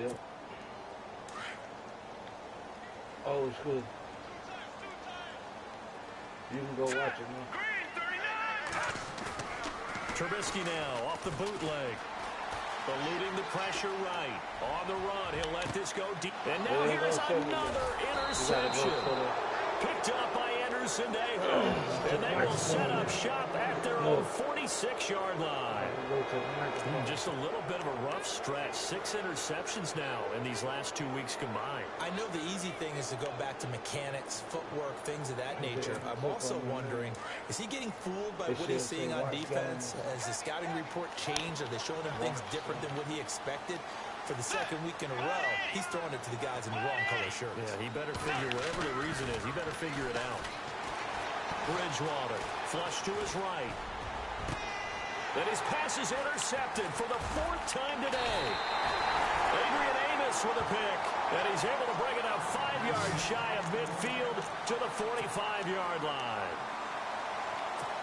Yep. Oh, it's good. You can go watch it now. Trubisky now off the bootleg. Eluding the pressure right. On the run, he'll let this go deep. And now here's another interception. Picked up by Anderson-Dejo. And they will set up shop at their own 46-yard line. Just a little bit of a rough stretch. 6 interceptions now in these last 2 weeks combined. I know the easy thing is to go back to mechanics, footwork, things of that nature. I'm also wondering, is he getting fooled by what he's seeing on defense? Has the scouting report changed? Are they showing him things different than what he expected? For the second week in a row, he's throwing it to the guys in the wrong color shirts. Yeah, he better figure, whatever the reason is, he better figure it out. Bridgewater, flush to his right. And his pass is intercepted for the 4th time today. Adrian Amos with a pick. And he's able to bring it out 5 yards shy of midfield to the 45-yard line.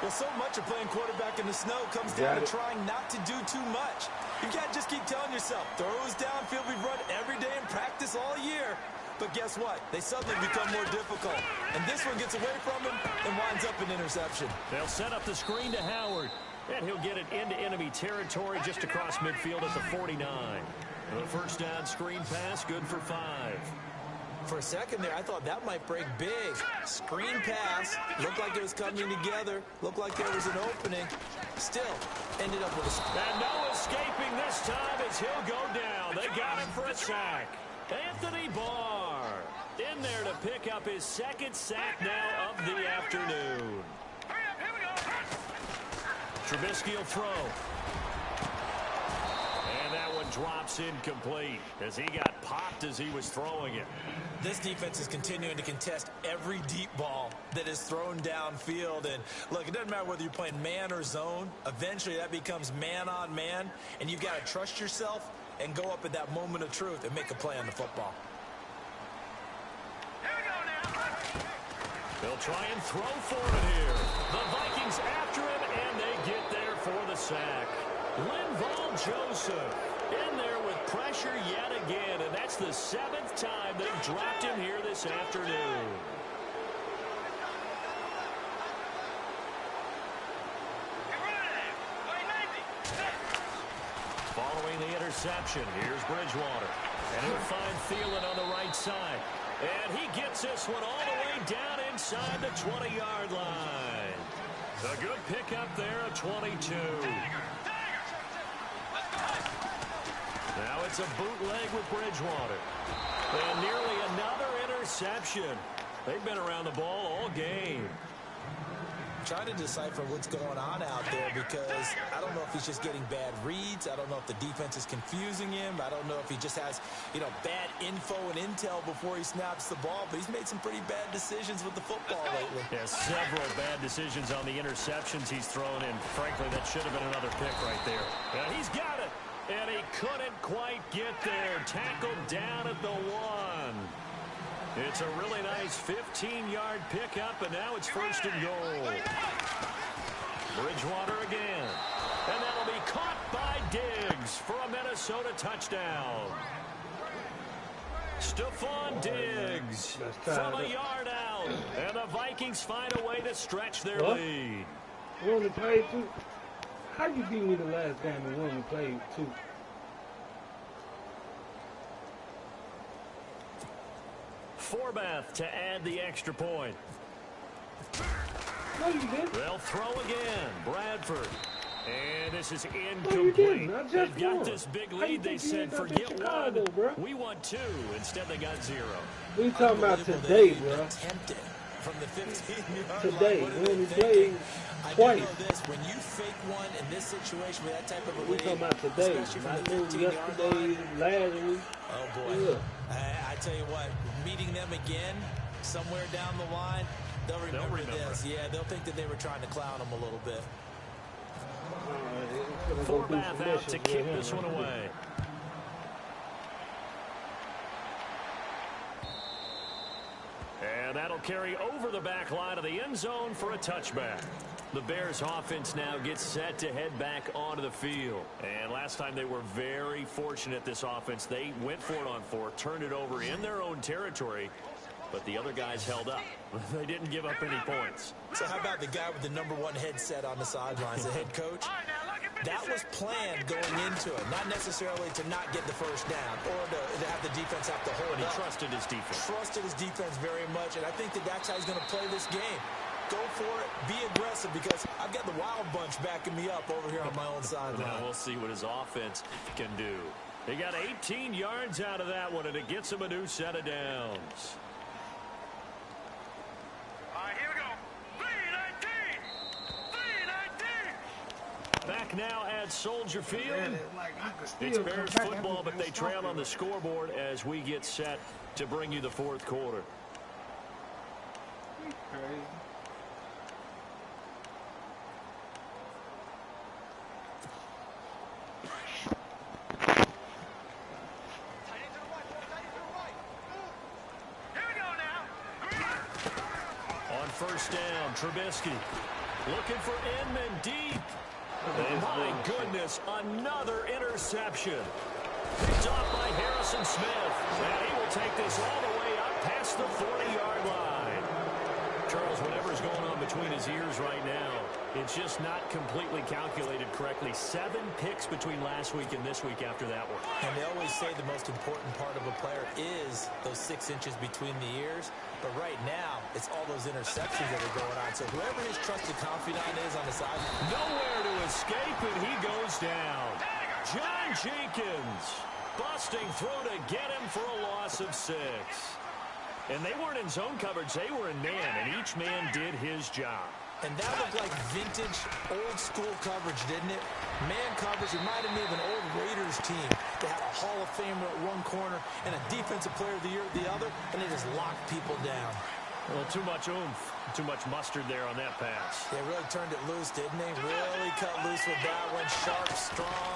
Well, so much of playing quarterback in the snow comes down to trying not to do too much. You can't just keep telling yourself, throws downfield we've run every day in practice all year. But guess what? They suddenly become more difficult. And this one gets away from him and winds up an interception. They'll set up the screen to Howard. And he'll get it into enemy territory just across midfield at the 49. The first down screen pass, good for 5. For a second there, I thought that might break big. Screen pass. Looked like it was coming together. Looked like there was an opening. Still, ended up with a... And no escaping this time as he'll go down. They got him for a sack. Anthony Barr in there to pick up his 2nd sack now of the afternoon. Trubisky will throw. And that one drops incomplete as he got popped as he was throwing it. This defense is continuing to contest every deep ball that is thrown downfield. And look, it doesn't matter whether you're playing man or zone. Eventually that becomes man on man. And you've got to trust yourself and go up at that moment of truth and make a play on the football. They'll try and throw for it here. The Vikings after him, and they get there for the sack. Linval Joseph in there with pressure yet again, and that's the 7th time they've dropped him here this afternoon. Following the interception, here's Bridgewater. And he'll find Thielen on the right side. And he gets this one all the way down inside the 20-yard line. A good pickup there at 22. Now it's a bootleg with Bridgewater. And nearly another interception. They've been around the ball all game. Trying to decipher what's going on out there because I don't know if he's just getting bad reads. I don't know if the defense is confusing him. I don't know if he just has, bad info and intel before he snaps the ball. But he's made some pretty bad decisions with the football lately. Yeah, several bad decisions on the interceptions he's thrown in. Frankly, that should have been another pick right there. Yeah, he's got it. And he couldn't quite get there. Tackled down at the 1. It's a really nice 15-yard pickup, and now it's 1st and goal. Bridgewater again. And that'll be caught by Diggs for a Minnesota touchdown. Stephon Diggs from a yard out. And the Vikings find a way to stretch their lead. We only played 2. How you beat me the last game and we only played 2? Forbath to add the extra point. No, you didn't. They'll throw again. Bradford. And this is incomplete. No, They've got this big lead. They said, forget Chicago, 1. Bro. We want 2. Instead, they got 0. We talking about today, bro. From the 15-yard today, line, we only played twice. This, when you fake one in this situation with that type of a we talking about today, not yesterday, last week. Oh, boy. Yeah. I tell you what, meeting them again somewhere down the line, they'll remember this. Yeah, they'll think that they were trying to clown them a little bit. Forbath out to kick this one away. And that'll carry over the back line of the end zone for a touchback. The Bears offense now gets set to head back onto the field. And last time they were very fortunate, this offense. They went for it on 4, turned it over in their own territory, but the other guys held up. They didn't give up any points. So how about the guy with the #1 headset on the sidelines, the head coach? That was planned going into it, not necessarily to not get the first down or to have the defense have to hold But he up. trusted his defense. Trusted his defense very much, and I think that's how he's going to play this game. Go for it, be aggressive, because I've got the wild bunch backing me up over here on my own sideline. Now we'll see what his offense can do. He got 18 yards out of that one, and it gets him a new set of downs. Here we go. 3-19. 3-19. Back now at Soldier Field. Man, it's It's Bears football, but they trail on the scoreboard as we get set to bring you the fourth quarter. Crazy. First down, Trubisky looking for Inman deep. And my goodness, another interception. Picked off by Harrison Smith. And he will take this all the way up past the 40-yard line. Charles, whatever's going on between his ears right now, it's just not completely calculated correctly. 7 picks between last week and this week after that one. And they always say the most important part of a player is those 6 inches between the ears. But right now, it's all those interceptions that are going on. So whoever his trusted confidant is on the side. Nowhere to escape, and he goes down. John Jenkins busting through to get him for a loss of 6. And they weren't in zone coverage. They were in man, and each man did his job. And that looked like vintage, old-school coverage, didn't it? Man coverage reminded me of an old Raiders team. They had a Hall of Famer at one corner and a Defensive Player of the Year at the other, and they just locked people down. Well, too much oomph, too much mustard there on that pass. They really turned it loose, didn't they? Really cut loose with that one. Sharp, strong.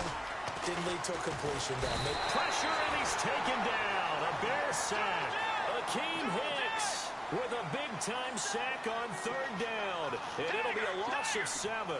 Didn't lead to a completion down. Pressure, and he's taken down. A Bear sack. Akeem Hicks with a big-time sack on 3rd down. And it'll be a loss of 7.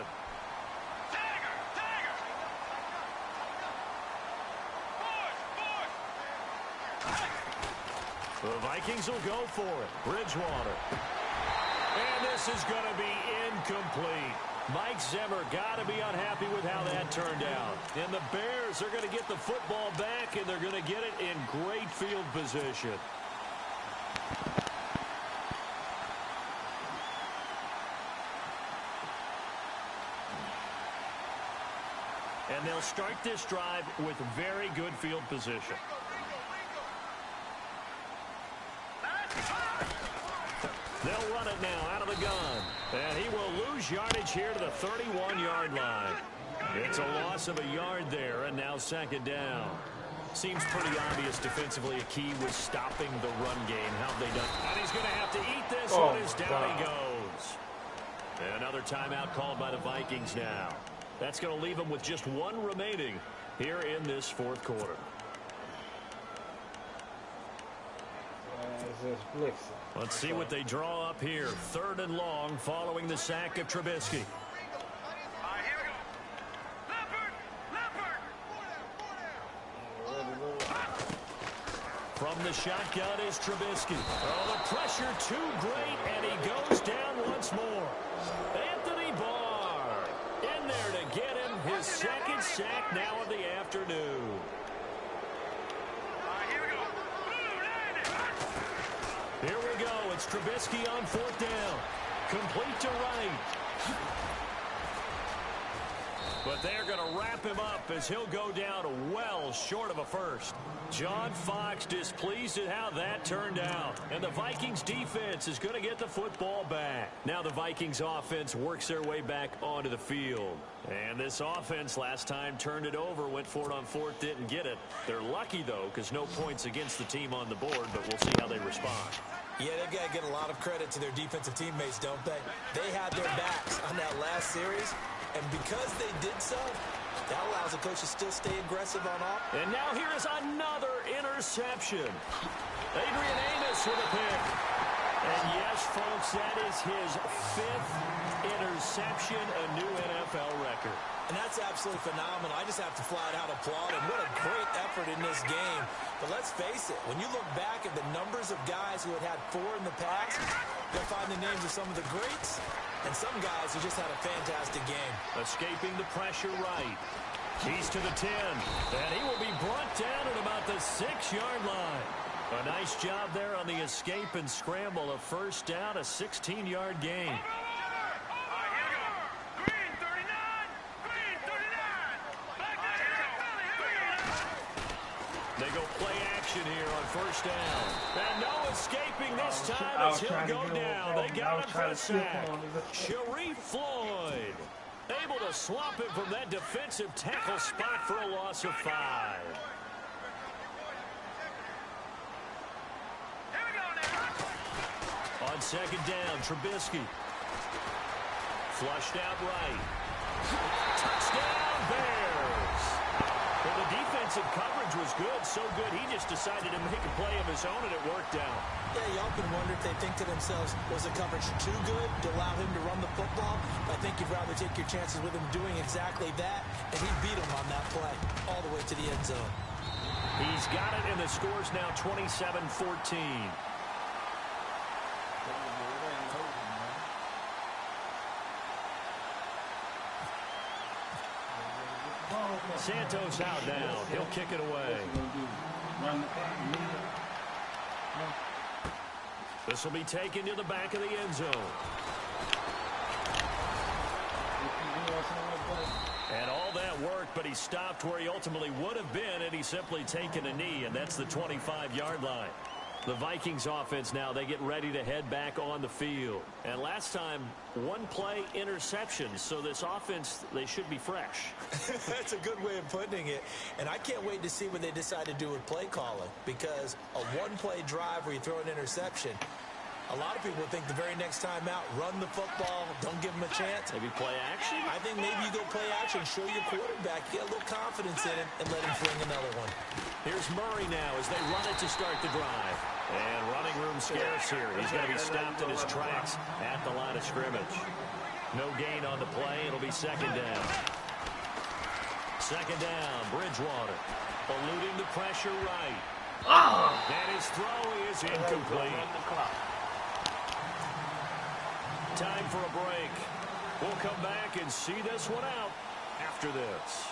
The Vikings will go for it. Bridgewater. And this is going to be incomplete. Mike Zimmer got to be unhappy with how that turned out. And the Bears are going to get the football back, and they're going to get it in great field position. And they'll start this drive with very good field position. They'll run it now out of the gun. And he will lose yardage here to the 31-yard line. It's a loss of a yard there, and now 2nd down. Seems pretty obvious defensively a key was stopping the run game. How have they done? And he's going to have to eat this one as down he goes. Another timeout called by the Vikings now. That's going to leave them with just 1 remaining here in this 4th quarter. Let's see what they draw up here. 3rd and long following the sack of Trubisky. From the shotgun is Trubisky. Oh, the pressure too great, and he goes down once more. Anthony Barr in there to get him his 2nd sack now of the afternoon. Here we go. It's Trubisky on 4th down. Complete to Wright. But they're going to wrap him up as he'll go down well short of a first. John Fox displeased at how that turned out. And the Vikings defense is going to get the football back. Now the Vikings offense works their way back onto the field. And this offense last time turned it over, went for it on 4th, didn't get it. They're lucky, though, because no points against the team on the board, but we'll see how they respond. Yeah, they've got to get a lot of credit to their defensive teammates, don't they? They had their backs on that last series, and because they did so, that allows the coach to still stay aggressive on off. And now here is another interception. Adrian Amos with a pick. And yes, folks, that is his 5th interception, a new NFL record. And that's absolutely phenomenal. I just have to flat out applaud him. What a great effort in this game. But let's face it, when you look back at the numbers of guys who had 4 in the past, you'll find the names of some of the greats and some guys who just had a fantastic game. Escaping the pressure right. He's to the 10, and he will be brought down at about the 6-yard line. A nice job there on the escape and scramble. A first down, a 16-yard gain. They go play action here on first down. And no escaping this time as he'll go down. They got him for a sack. Sharif Floyd able to swamp him from that defensive tackle spot for a loss of 5. On second down, Trubisky. Flushed out right. Touchdown, Bears. Well, the defensive coverage was good, so good he just decided to make a play of his own, and it worked out. Yeah, you often wonder if they think to themselves, was the coverage too good to allow him to run the football? I think you'd rather take your chances with him doing exactly that, and he beat him on that play all the way to the end zone. He's got it, and the score's now 27-14. Santos out now. He'll kick it away. This will be taken to the back of the end zone. And all that worked, but he stopped where he ultimately would have been, and he's simply taken a knee, and that's the 25-yard line. The Vikings offense now, they get ready to head back on the field. And last time, 1 play interception, so this offense, they should be fresh. That's a good way of putting it. And I can't wait to see what they decide to do with play calling, because a 1-play drive where you throw an interception, a lot of people think the very next time out, run the football, don't give them a chance. Maybe play action? I think maybe you go play action, show your quarterback, get a little confidence in him, and let him fling another one. Here's Murray now as they run it to start the drive. And running room scarce here. He's going to be stopped in his tracks at the line of scrimmage. No gain on the play. It'll be second down. Second down, Bridgewater. Eluding the pressure right. And his throw is incomplete. Time for a break. We'll come back and see this one out after this.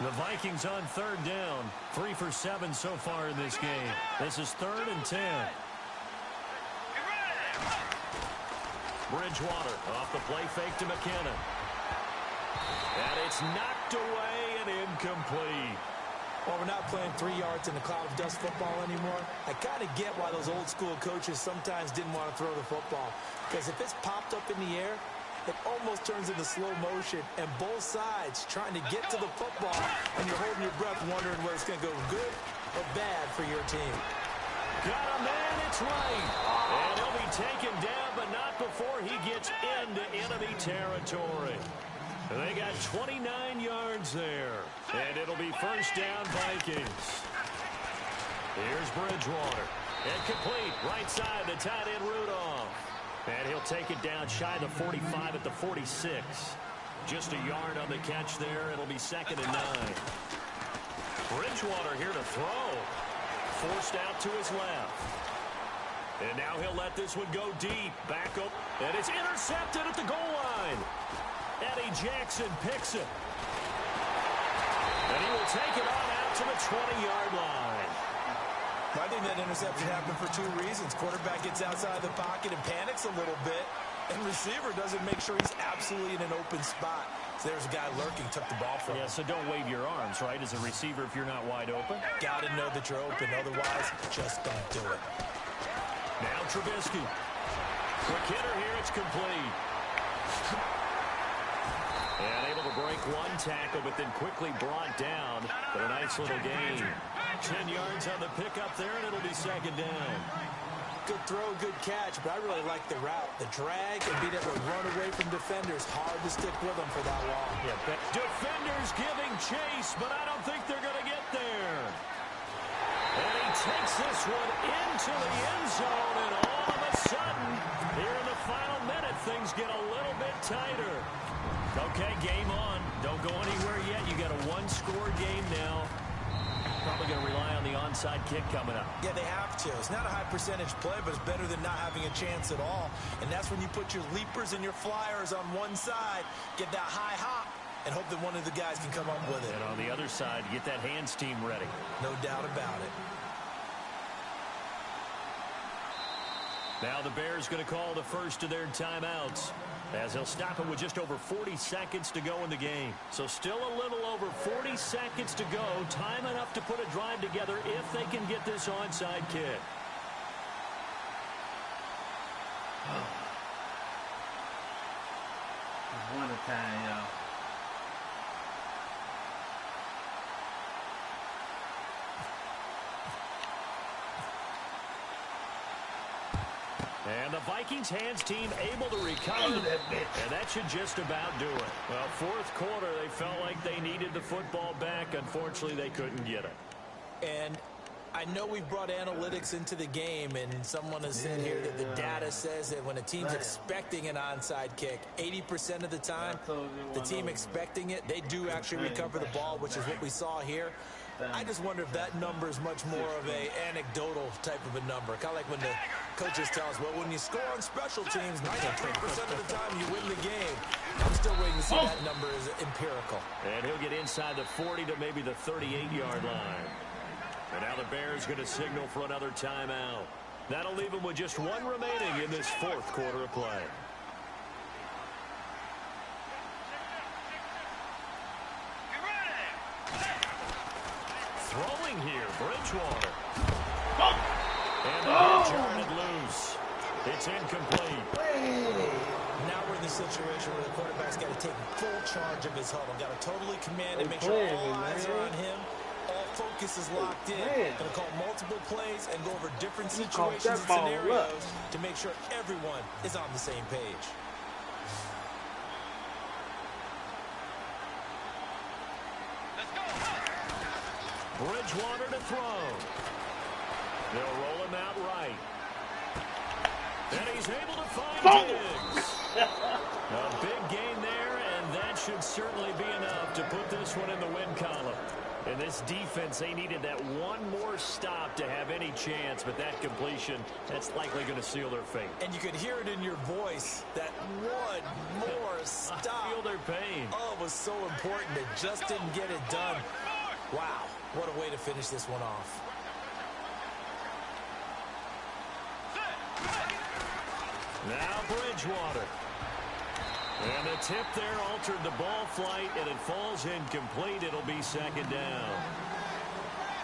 The Vikings on third down. 3 for 7 so far in this game. This is 3rd and 10. Bridgewater off the play fake to McKinnon. And it's knocked away and incomplete. Well, we're not playing 3 yards in the cloud of dust football anymore. I kind of get why those old school coaches sometimes didn't want to throw the football. Because if it's popped up in the air, it almost turns into slow motion, and both sides trying to get to the football, and you're holding your breath wondering whether it's going to go good or bad for your team. Got a man, it's right. And he'll be taken down, but not before he gets into enemy territory. They got 29 yards there, and it'll be first down Vikings. Here's Bridgewater. And complete, right side, the tight end Rudolph. And he'll take it down shy of the 45 at the 46. Just a yard on the catch there. It'll be second and 9. Bridgewater here to throw. Forced out to his left. And now he'll let this one go deep. Back up. And it's intercepted at the goal line. Eddie Jackson picks it. And he will take it on out to the 20-yard line. I think that interception happened for 2 reasons. Quarterback gets outside of the pocket and panics a little bit, and receiver doesn't make sure he's absolutely in an open spot. So there's a guy lurking, took the ball from him. Yeah, so don't wave your arms, right, as a receiver if you're not wide open. Got to know that you're open. Otherwise, just don't do it. Now Trubisky. Quick hitter here. It's complete. And able to break 1 tackle, but then quickly brought down. But a nice little gain. 10 yards on the pickup there, and it'll be second down. Good throw, good catch, but I really like the route. The drag and being able to run away from defenders. Hard to stick with them for that long. Yeah, defenders giving chase, but I don't think they're going to get there. And he takes this one into the end zone, and all of a sudden, here in the final minute, things get a little bit tighter. Okay, game on. Don't go anywhere yet. You got a one-score game now. Probably going to rely on the onside kick coming up. Yeah, they have to. It's not a high percentage play, but it's better than not having a chance at all. And that's when you put your leapers and your flyers on one side, get that high hop, and hope that one of the guys can come up with it. And on the other side, get that hands team ready. No doubt about it. Now the Bears going to call the first of their timeouts, as they'll stop it with just over 40 seconds to go in the game. So still a little over 40 seconds to go. Time enough to put a drive together if they can get this onside kick. One at a time, y'all. And the Vikings hands team able to recover, and that should just about do it. Well, fourth quarter, they felt like they needed the football back. Unfortunately, they couldn't get it. And I know we've brought analytics into the game, and someone has said here that the data says that when a team's expecting an onside kick, 80% of the time, the team expecting it, they do actually recover the ball, which is what we saw here. I just wonder if that number is much more of a anecdotal type of a number. Kind of like when the coaches tell us, well, when you score on special teams, 93% of the time you win the game. I'm still waiting to see that number is empirical. And he'll get inside the 40 to maybe the 38-yard line. And now the Bears going to signal for another timeout. That'll leave them with just one remaining in this fourth quarter of play. Throwing here, Bridgewater. And the pitch earned loose. It's incomplete. Now we're in the situation where the quarterback's got to take full charge of his huddle. Got to totally command it, make sure all eyes are on him. All focus is locked in. Going to call multiple plays and go over different situations and scenarios to make sure everyone is on the same page. Bridgewater to throw. They'll roll him out right. And he's able to find Diggs. A big gain there, and that should certainly be enough to put this one in the win column. In this defense, they needed that one more stop to have any chance, but that completion, that's likely going to seal their fate. And you could hear it in your voice, that one more stop. I feel their pain. Oh, it was so important. They just didn't get it done. Wow, what a way to finish this one off. Now Bridgewater. And the tip there altered the ball flight, and it falls incomplete. It'll be second down.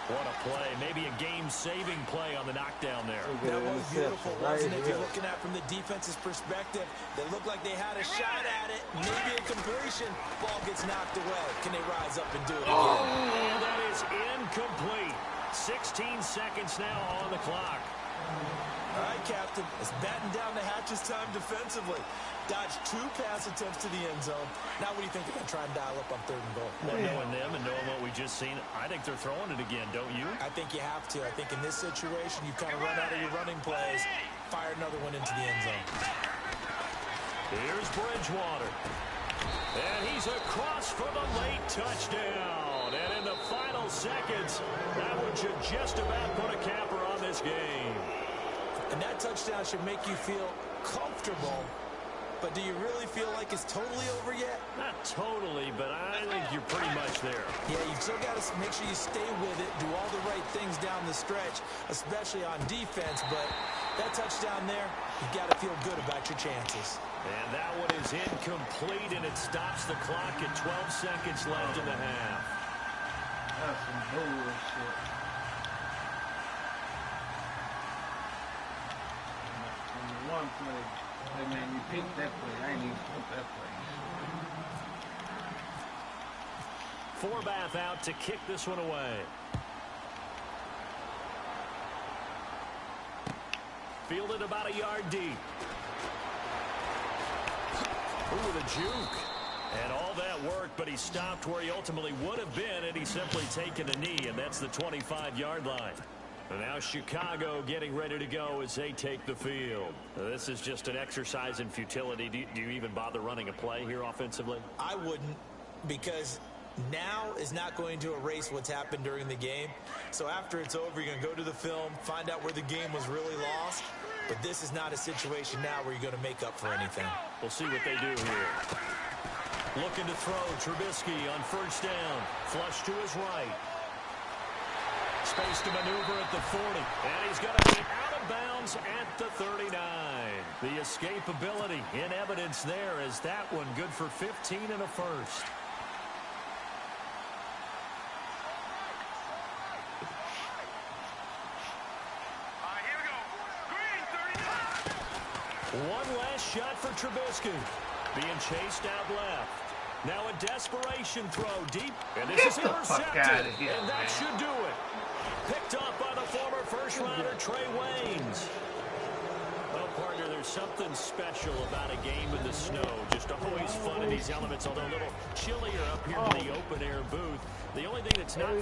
What a play. Maybe a game-saving play on the knockdown there. That was beautiful, wasn't it? If you're looking at it from the defense's perspective, they looked like they had a shot at it. Maybe a completion. Ball gets knocked away. Can they rise up and do it again? And that is incomplete. 16 seconds now on the clock. All right, Captain. It's batten down the hatches time defensively. Dodged 2 pass attempts to the end zone. Now what do you think they're going to try and dial up on 3rd and goal? Well, knowing them and knowing what we just seen, I think they're throwing it again, don't you? I think you have to. I think in this situation, you've kind of run out of your running plays. Fire another one into the end zone. Here's Bridgewater. And he's across for the late touchdown. And in the final seconds, that one should just about put a capper on this game. And that touchdown should make you feel comfortable. But do you really feel like it's totally over yet? Not totally, but I think you're pretty much there. Yeah, you've still got to make sure you stay with it, do all the right things down the stretch, especially on defense. But that touchdown there, you've got to feel good about your chances. And that one is incomplete, and it stops the clock at 12 seconds left in the half. That's some bullshit. One play. Hey, man, you picked that play. I ain't even picked that play. Forbath out to kick this one away. Fielded about a yard deep. Ooh, the juke. And all that work, but he stopped where he ultimately would have been, and he's simply taken a knee, and that's the 25-yard line. And now Chicago getting ready to go as they take the field. This is just an exercise in futility. Do you even bother running a play here offensively? I wouldn't, because now is not going to erase what's happened during the game. So after it's over, you're going to go to the film, find out where the game was really lost. But this is not a situation now where you're going to make up for anything. We'll see what they do here. Looking to throw. Trubisky on first down. Flush to his right. Space to maneuver at the 40. And he's going to be out of bounds at the 39. The escapability in evidence there as that one good for 15 and a first. Here we go. Green 39. One last shot for Trubisky. Being chased out left. Now a desperation throw deep. And this is intercepted. And that should do it. Picked up by the former first-rounder Trey Waynes. Well, partner, there's something special about a game in the snow. Just always fun in these elements, although a little chillier up here in the open-air booth. The only thing that's not